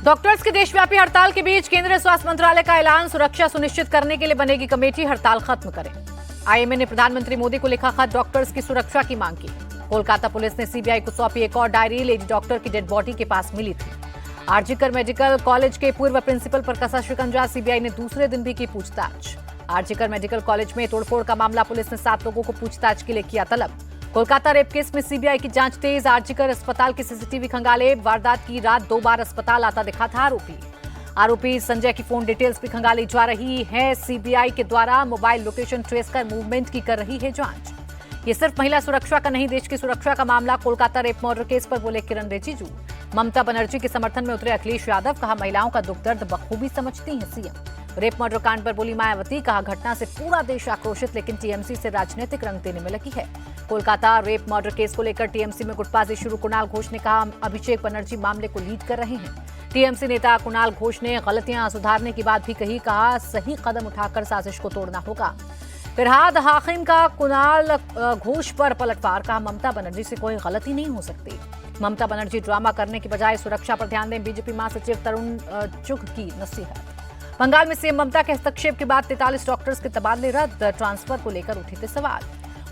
Doctors की देशव्यापी हड़ताल के बीच केंद्रीय स्वास्थ्य मंत्रालय का ऐलान, सुरक्षा सुनिश्चित करने के लिए बनेगी कमेटी, हड़ताल खत्म करें। आईएमए ने प्रधानमंत्री मोदी को लिखा खत, डॉक्टर्स की सुरक्षा की मांग की। कोलकाता पुलिस ने सीबीआई को सौंपी एक और डायरी, लेडी डॉक्टर की डेड बॉडी के पास मिली थी। आरजीकर मेडिकल कॉलेज के पूर्व प्रिंसिपल पर कसा शिकंजा, सीबीआई ने दूसरे दिन भी की पूछताछ। आरजीकर मेडिकल कॉलेज में तोड़फोड़ का मामला, पुलिस ने 7 लोगों को पूछताछ के लिए किया तलब। कोलकाता रेप केस में सीबीआई की जांच तेज, आरजीकर अस्पताल के सीसीटीवी खंगाले, वारदात की रात 2 बार अस्पताल आता दिखा था आरोपी संजय की फोन डिटेल्स भी खंगाली जा रही है। सीबीआई के द्वारा मोबाइल लोकेशन ट्रेस कर मूवमेंट की कर रही है जांच। ये सिर्फ महिला सुरक्षा का नहीं, देश की सुरक्षा का मामला। कोलकाता रेप मर्डर केस पर बोले किरण रिजिजू। ममता बनर्जी के समर्थन में उतरे अखिलेश यादव, कहा महिलाओं का दुख दर्द बखूबी समझती हैं सीएम। रेप मर्डर कांड पर बोली मायावती, कहा घटना से पूरा देश आक्रोशित, लेकिन टीएमसी से राजनीतिक रंग देने में लगी है। कोलकाता रेप मर्डर केस को लेकर टीएमसी में गुटबाजी शुरू, कुणाल घोष ने कहा अभिषेक बनर्जी मामले को लीड कर रहे हैं। टीएमसी नेता कुणाल घोष ने गलतियां सुधारने की बात भी कही, कहा सही कदम उठाकर साजिश को तोड़ना होगा। फिरहाद हाकिम का कुणाल घोष पर पलटवार, कहा ममता बनर्जी से कोई गलती नहीं हो सकती। ममता बनर्जी ड्रामा करने की बजाय सुरक्षा पर ध्यान दें, बीजेपी महासचिव तरुण चुघ की नसीहत। बंगाल में सीएम ममता के हस्तक्षेप के बाद 43 डॉक्टर्स के तबादले रद्द, ट्रांसफर को लेकर उठे थे सवाल।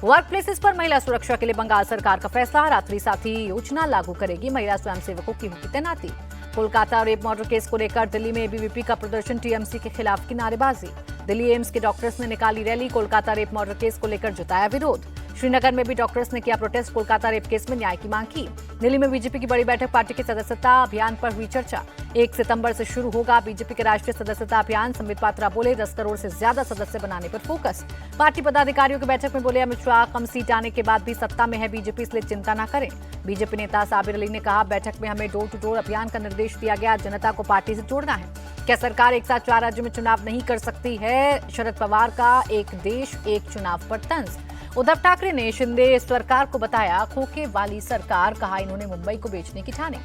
वर्क प्लेसेस पर महिला सुरक्षा के लिए बंगाल सरकार का फैसला, रात्रि साथी योजना लागू करेगी, महिला स्वयंसेवकों की होगी तैनाती। कोलकाता रेप मर्डर केस को लेकर दिल्ली में एबीवीपी का प्रदर्शन, टीएमसी के खिलाफ की नारेबाजी। दिल्ली एम्स के डॉक्टर्स ने निकाली rally, Kolkata rape murder case को लेकर जताया विरोध। श्रीनगर में भी डॉक्टर्स ने किया प्रोटेस्ट, कोलकाता रेप केस में न्याय की मांग की। दिल्ली में बीजेपी की बड़ी बैठक, पार्टी के सदस्यता अभियान पर हुई चर्चा। 1 सितंबर से शुरू होगा बीजेपी के राष्ट्रीय सदस्यता अभियान, संबित पात्रा बोले 10 करोड़ से ज्यादा सदस्य बनाने पर फोकस। पार्टी पदाधिकारियों की बैठक में बोले अमित शाह, कम सीट आने के बाद भी सत्ता में है बीजेपी, इसलिए चिंता न करें। बीजेपी नेता साबिर अली ने कहा बैठक में हमें डोर टू डोर अभियान का निर्देश दिया गया, जनता को पार्टी से जोड़ना है। क्या सरकार एक साथ 4 राज्यों में चुनाव नहीं कर सकती है? शरद पवार का एक देश एक चुनाव पर तंज। उद्धव ठाकरे ने शिंदे सरकार को बताया खोखे वाली सरकार, कहा इन्होंने मुंबई को बेचने की ठानी।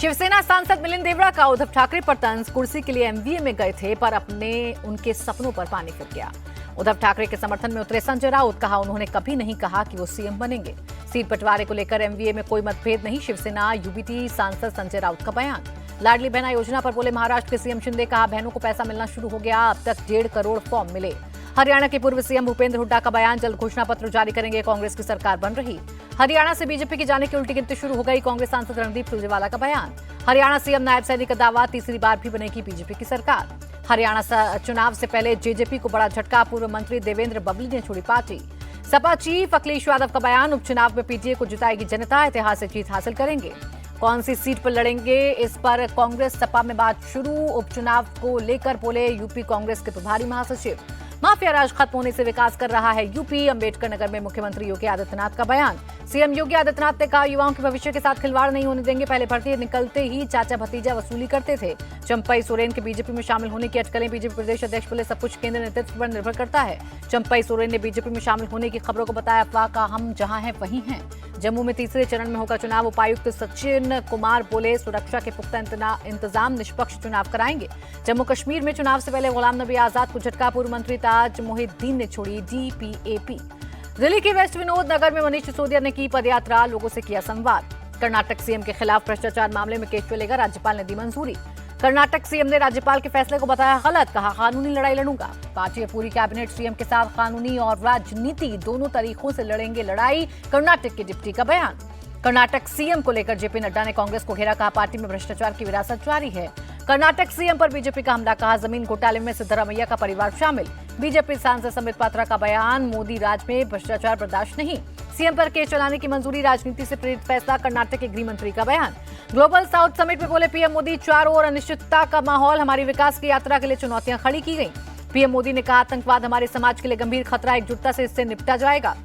शिवसेना सांसद मिलिंद देवड़ा का उद्धव ठाकरे पर तंज, कुर्सी के लिए एमवीए में गए थे पर अपने उनके सपनों पर पानी फिर गया। उद्धव ठाकरे के समर्थन में उतरे संजय राउत, कहा उन्होंने कभी नहीं कहा कि वो सीएम बनेंगे। सीट बंटवारे को लेकर एमवीए में कोई मतभेद नहीं, शिवसेना यूबीटी सांसद संजय राउत का बयान। लाडली बहना योजना पर बोले महाराष्ट्र के सीएम शिंदे, कहा बहनों को पैसा मिलना शुरू हो गया, अब तक 1.5 करोड़ फॉर्म मिले। हरियाणा के पूर्व सीएम भूपेंद्र हुड्डा का बयान, जल्द घोषणा पत्र जारी करेंगे, कांग्रेस की सरकार बन रही। हरियाणा से बीजेपी की जाने की उल्टी गिनती शुरू हो गई, कांग्रेस सांसद रणदीप सुरजेवाला का बयान। हरियाणा सीएम नायब सैनी का दावा, तीसरी बार भी बनेगी बीजेपी की सरकार। हरियाणा चुनाव से पहले जेजेपी को बड़ा झटका, पूर्व मंत्री देवेंद्र बबली ने छोड़ी पार्टी। सपा चीफ अखिलेश यादव का बयान, उपचुनाव में पीटीए को जिताएगी जनता, ऐतिहासिक जीत हासिल करेंगे। कौन सी सीट पर लड़ेंगे, इस पर कांग्रेस सपा में बात शुरू, उपचुनाव को लेकर बोले यूपी कांग्रेस के प्रभारी महासचिव। माफिया राज खत्म होने से विकास कर रहा है यूपी, अंबेडकर नगर में मुख्यमंत्री योगी आदित्यनाथ का बयान। सीएम योगी आदित्यनाथ ने कहा युवाओं के भविष्य के साथ खिलवाड़ नहीं होने देंगे, पहले भर्ती निकलते ही चाचा भतीजा वसूली करते थे। चंपई सोरेन के बीजेपी में शामिल होने की अटकलें, बीजेपी प्रदेश अध्यक्ष बोले सब कुछ केंद्र नेतृत्व पर निर्भर करता है। चंपई सोरेन ने बीजेपी में शामिल होने की खबरों को बताया अफवाह, का हम जहां हैं वहीं हैं। जम्मू में तीसरे चरण में होगा चुनाव, उपायुक्त सचिन कुमार बोले सुरक्षा के पुख्ता इंतजाम, निष्पक्ष चुनाव कराएंगे। जम्मू कश्मीर में चुनाव से पहले गुलाम नबी आजाद को झटका, पूर्व मंत्री ताज मोहिद्दीन ने छोड़ी डीपीएपी। दिल्ली के वेस्ट विनोद नगर में मनीष सिसोदिया ने की पदयात्रा, लोगों से किया संवाद। कर्नाटक सीएम के खिलाफ भ्रष्टाचार मामले में केस चलेगा, राज्यपाल ने दी मंजूरी। कर्नाटक सीएम ने राज्यपाल के फैसले को बताया गलत, कहा कानूनी लड़ाई लड़ूंगा। पार्टी और पूरी कैबिनेट सीएम के साथ कानूनी और राजनीति दोनों तरीकों से लड़ेंगे लड़ाई, कर्नाटक के डिप्टी का बयान। कर्नाटक सीएम को लेकर जेपी नड्डा ने कांग्रेस को घेरा, कहा पार्टी में भ्रष्टाचार की विरासत जारी है। कर्नाटक सीएम पर बीजेपी का हमला, कहा जमीन घोटाले में सिद्धरामैया का परिवार शामिल। बीजेपी सांसद संबित पात्रा का बयान, मोदी राज में भ्रष्टाचार बर्दाश्त नहीं। सीएम पर केस चलाने की मंजूरी, राजनीति से प्रेरित फैसला, कर्नाटक के गृह मंत्री का बयान। ग्लोबल साउथ समिट में बोले पीएम मोदी, चारों ओर अनिश्चितता का माहौल, हमारी विकास की यात्रा के लिए चुनौतियां खड़ी की गई। पीएम मोदी ने कहा आतंकवाद हमारे समाज के लिए गंभीर खतरा, एकजुटता से इससे निपटा जाएगा।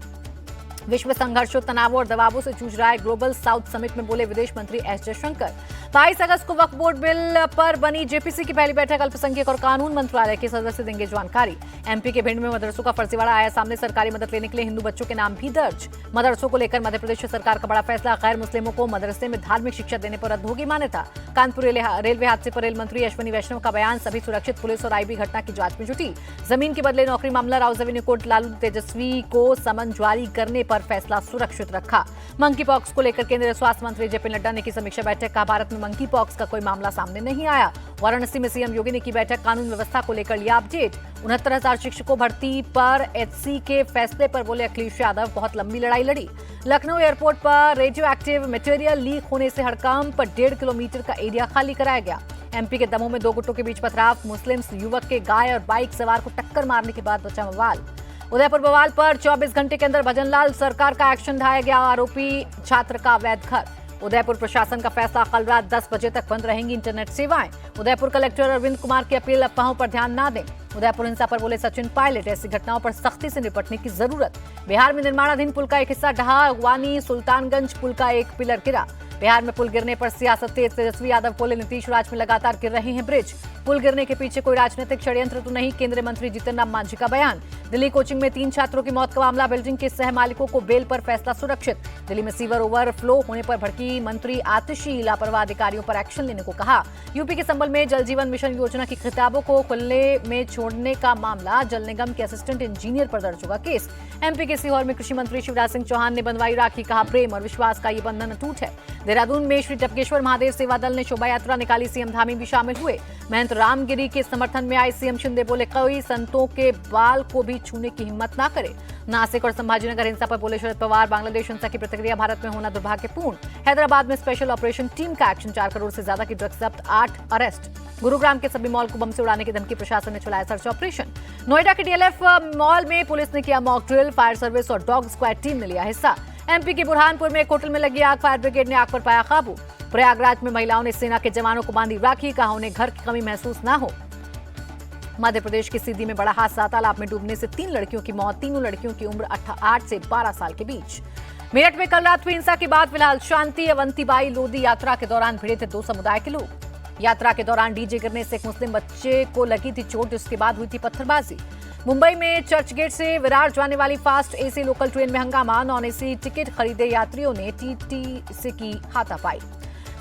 विश्व संघर्षों, तनावों और दबावों से जूझ रहा है ग्लोबल साउथ समिट में बोले विदेश मंत्री एस जयशंकर। 22 अगस्त को वक्फ बोर्ड बिल पर बनी जेपीसी की पहली बैठक, अल्पसंख्यक और कानून मंत्रालय के सदस्य देंगे जानकारी। एमपी के भिंड में मदरसों का फर्जीवाड़ा आया सामने, सरकारी मदद लेने के लिए हिंदू बच्चों के नाम भी दर्ज। मदरसों को लेकर मध्य प्रदेश सरकार का बड़ा फैसला, गैर मुस्लिमों को मदरसे में धार्मिक शिक्षा देने पर रद्द होगी मान्यता। कानपुर रेलवे हादसे पर रेल मंत्री अश्विनी वैष्णव का बयान, सभी सुरक्षित, पुलिस और आईबी घटना की जांच में जुटी। जमीन के बदले नौकरी मामला, राउज एवेन्यू कोर्ट लालू तेजस्वी को समन जारी करने पर फैसला सुरक्षित रखा। मंकी पॉक्स को लेकर केंद्रीय स्वास्थ्य मंत्री जेपी नड्डा ने की समीक्षा बैठक, कहा भारत में मंकी पॉक्स का कोई मामला सामने नहीं आया। वाराणसी में सीएम योगी ने की बैठक, कानून व्यवस्था को लेकर लिया अपडेट। 69,000 शिक्षकों भर्ती पर एचसी के फैसले पर बोले अखिलेश यादव, बहुत लंबी लड़ाई लड़ी। लखनऊ एयरपोर्ट पर रेडियो एक्टिव मटेरियल लीक होने से हड़कंप, 1.5 किलोमीटर का एरिया खाली कराया गया। एमपी के दमोह में 2 गुटों के बीच पथराव, मुस्लिम युवक के गाय और बाइक सवार को टक्कर मारने के बाद बचा बवाल। उदयपुर बवाल पर 24 घंटे के अंदर भजनलाल सरकार का एक्शन, ढाया गया आरोपी छात्र का अवैध घर। उदयपुर प्रशासन का फैसला, कल रात 10 बजे तक बंद रहेंगी इंटरनेट सेवाएं। उदयपुर कलेक्टर अरविंद कुमार की अपील, अफवाहों पर ध्यान न दें। उदयपुर हिंसा पर बोले सचिन पायलट, ऐसी घटनाओं पर सख्ती से निपटने की जरूरत। बिहार में निर्माणाधीन पुल का एक हिस्सा ढहा, अगवानी सुल्तानगंज पुल का एक पिलर गिरा। बिहार में पुल गिरने पर सियासत तेज, तेजस्वी यादव बोले नीतीश राज में लगातार गिर रहे हैं ब्रिज। पुल गिरने के पीछे कोई राजनीतिक षड्यंत्र तो नहीं, केंद्रीय मंत्री जीतन राम मांझी का बयान। दिल्ली कोचिंग में 3 छात्रों की मौत का मामला, बिल्डिंग के सह मालिकों को बेल पर फैसला सुरक्षित। दिल्ली में सीवर ओवरफ्लो होने पर भड़की मंत्री आतिशी, लापरवाह अधिकारियों पर एक्शन लेने को कहा। यूपी के संबल में जल जीवन मिशन योजना की किताबों को खुले में छोड़ने का मामला, जल निगम के असिस्टेंट इंजीनियर पर दर्ज होगा केस। एमपी के सीहोर में कृषि मंत्री शिवराज सिंह चौहान ने बंधवाई राखी, कहा प्रेम और विश्वास का ये बंधन अटूट है। देहरादून में श्री टपकेश्वर महादेव सेवा दल ने शोभा यात्रा निकाली, सीएम धामी भी शामिल हुए। महंत रामगिरी के समर्थन में आए सीएम शिंदे बोले, कोई संतों के बाल को भी छूने की हिम्मत ना करे। नासिक और संभाजीनगर हिंसा पर बोले शरद पवार, बांग्लादेश हिंसा की प्रतिक्रिया भारत में होना दुर्भाग्यपूर्ण। हैदराबाद में स्पेशल ऑपरेशन टीम का एक्शन, 4 करोड़ से ज्यादा की ड्रग्स जब्त, 8 अरेस्ट। गुरुग्राम के सभी मॉल को बम से उड़ाने की धमकी, प्रशासन ने चलाया सर्च ऑपरेशन। नोएडा के डीएलएफ मॉल में पुलिस ने किया मॉक ड्रिल, फायर सर्विस और डॉग स्क्वाड टीम ने लिया हिस्सा। एमपी के बुरहानपुर में एक होटल में लगी आग, फायर ब्रिगेड ने आग पर पाया काबू। प्रयागराज में महिलाओं ने सेना के जवानों को बांधी राखी, कहा उन्हें घर की कमी महसूस न हो। मध्य प्रदेश के सीधी में बड़ा हादसा, तालाब में डूबने से 3 लड़कियों की मौत, तीनों लड़कियों की उम्र 8 से 12 साल के बीच। मेरठ में कल रात हुई हिंसा के बाद फिलहाल शांति, अवंतीबाई लोधी यात्रा के दौरान भिड़े थे 2 समुदाय के लोग। यात्रा के दौरान डीजे गिरने से एक मुस्लिम बच्चे को लगी थी चोट, जिसके बाद हुई थी पत्थरबाजी। मुंबई में चर्च गेट से विरार जाने वाली फास्ट एसी लोकल ट्रेन में हंगामा, नॉन एसी टिकट खरीदे यात्रियों ने टीटीसी की हाथापाई।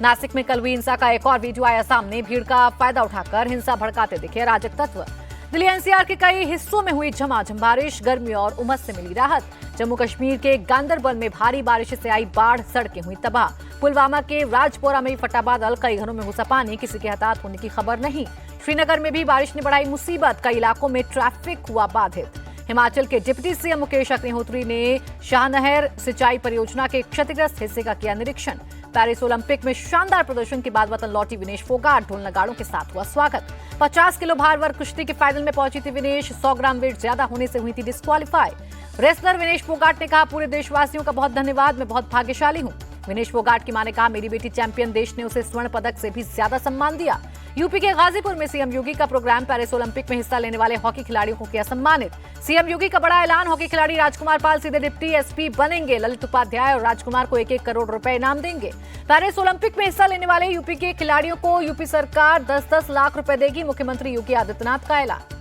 नासिक में कल हुई हिंसा का एक और वीडियो आया सामने, भीड़ का फायदा उठाकर हिंसा भड़काते दिखे अराजक तत्व। दिल्ली एनसीआर के कई हिस्सों में हुई झमाझम बारिश, गर्मी और उमस से मिली राहत। जम्मू कश्मीर के गांदरबल में भारी बारिश से आई बाढ़, सड़कें हुई तबाह। पुलवामा के राजपोरा में फटा बादल, कई घरों में घुसा पानी, किसी के हताहत होने की खबर नहीं। श्रीनगर में भी बारिश ने बढ़ाई मुसीबत, कई इलाकों में ट्रैफिक हुआ बाधित। हिमाचल के डिप्टी सीएम मुकेश अग्निहोत्री ने शाहनहर सिंचाई परियोजना के क्षतिग्रस्त हिस्से का किया निरीक्षण। पेरिस ओलंपिक में शानदार प्रदर्शन के बाद वतन लौटी विनेश फोगाट, ढोल नगाड़ों के साथ हुआ स्वागत। 50 किलो भार वर्ग कुश्ती के फाइनल में पहुंची थी विनेश, 100 ग्राम वेट ज्यादा होने से हुई थी डिस्क्वालीफाई। रेसलर विनेश फोगाट ने कहा, पूरे देशवासियों का बहुत धन्यवाद, मैं बहुत भाग्यशाली हूं। विनेश फोगाट की मां ने कहा, मेरी बेटी चैंपियन, देश ने उसे स्वर्ण पदक से भी ज्यादा सम्मान दिया। यूपी के गाजीपुर में सीएम योगी का प्रोग्राम, पेरिस ओलंपिक में हिस्सा लेने वाले हॉकी खिलाड़ियों को किया सम्मानित। सीएम योगी का बड़ा ऐलान, हॉकी खिलाड़ी राजकुमार पाल सीधे डिप्टी एसपी बनेंगे। ललित उपाध्याय और राजकुमार को 1-1 करोड़ रुपए इनाम देंगे। पेरिस ओलंपिक में हिस्सा लेने वाले यूपी के खिलाड़ियों को यूपी सरकार 10-10 लाख रुपए देगी, मुख्यमंत्री योगी आदित्यनाथ का ऐलान।